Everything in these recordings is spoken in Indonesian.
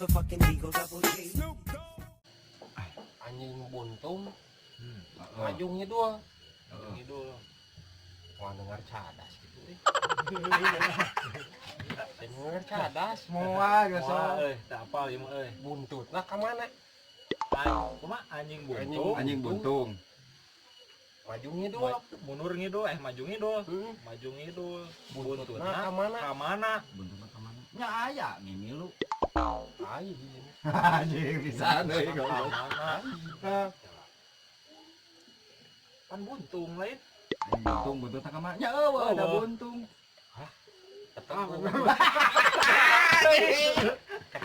motherfucking Eagle Double G. Anjing buntung. Maju ngidul. Ngidul. Wah dengar cadas gitu deh. Dengar cadas. Moal geus Wah, tak apal ieu mah Buntutna ka mana? Anjing buntung. anjing buntung. Maju ngidul. Mundur ngidul, maju ngidul. Maju ngidul. Buntutna ka mana? Ka mana? Buntungna ka mana? Nya aya ngimilu. Ai. Anjing bisa deui Ka goblok. mana? Kan buntung lain. Buntung buntutna ka mana? Nya eueuh ada buntung.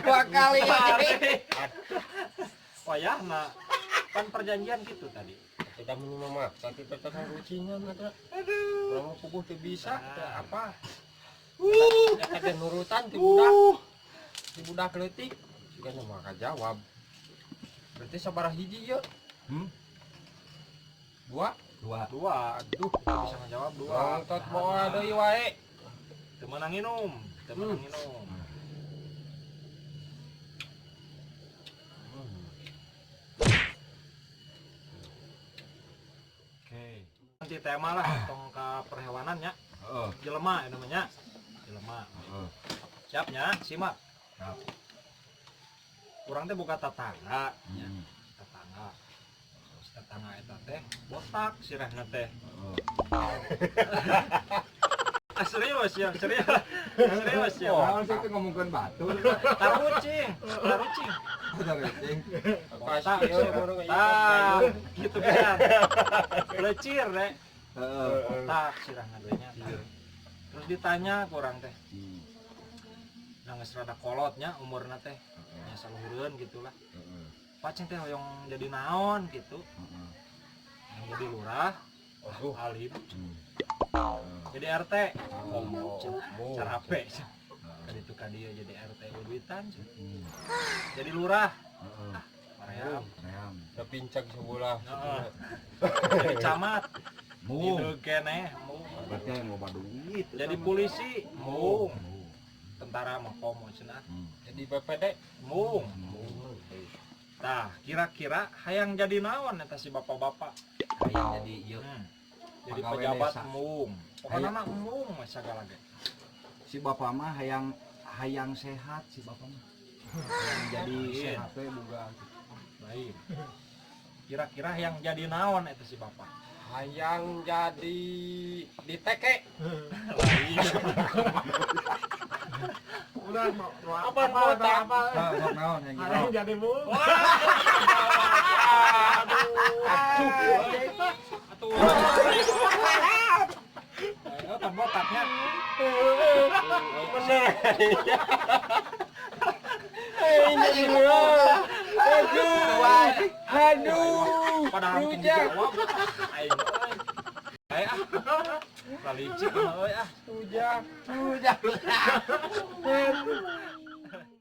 Dua kali. Wayahna. Kan perjanjian gitu tadi. Tidak minum maksa kita tengah rucingan ada. Aduh. Orang puguh teu bisa teu apa. Ada nurutan ti budak. Ti budak leutik. Sigana mah jawab. Berarti sabaraha hiji ye? Dua. Aduh, bisa ngejawab dua. Nontot moal deui wae. Teu meunang nginum. Teu meunang nginum. Oke. Nanti tema lah tong ka perhewanannya. Heeh. Jelema namanya. Jelema. Heeh. Siapnya, simak. Siap. Urang teh buka tetangga, nya. Hmm. Tetangga. Terus tetangga eta teh botak sirahna teh. Heeh. Serius ya, serius ya. Naon sih itu ngomongkeun batu. Tarucing. Ada rating. Botak tah, gitu kan. Lecir deh. Heeh. Botak sirahna teh nya. Terus ditanya ke urang teh. Nah geus rada kolotnya umurna teh. Nya saluhureun gitulah. Heeh. Pacing teh hoyong jadi naon gitu. Heeh. Yang jadi lurah, Aduh. alim, Heeh. jadi RT. Cara HP. Kan itu kan dia jadi RT duitan. Jadi lurah, Heeh. Maream. Ream. Kepincak sebelah. Heeh. Jadi camat. Mung. Itu keneh, mung. Berarti yang loba duit. Jadi polisi, mung. Tentara mah komo cenah. Jadi BPD. Mung. Nah, kira-kira hayang jadi naon eta si bapak-bapak? Hayang jadi ieu. Jadi Pegawai pejabat desa. mung. Pokoknya mah mung mah sagala ge. Si bapak mah hayang sehat si bapak mah. Hayang jadi Iya. sehat we boga. Baik. Kira-kira hayang jadi naon eta si bapak? Hayang jadi diteke. Udah Apa botak? Sok naon yang gitu. jadi mung. Atuh. Ayo kan botaknya. Bener. Ini gua. Aduh. Padahal mungkin dijawab. Aing euy. Ayo ah. Lalicik euy ah. Tujak.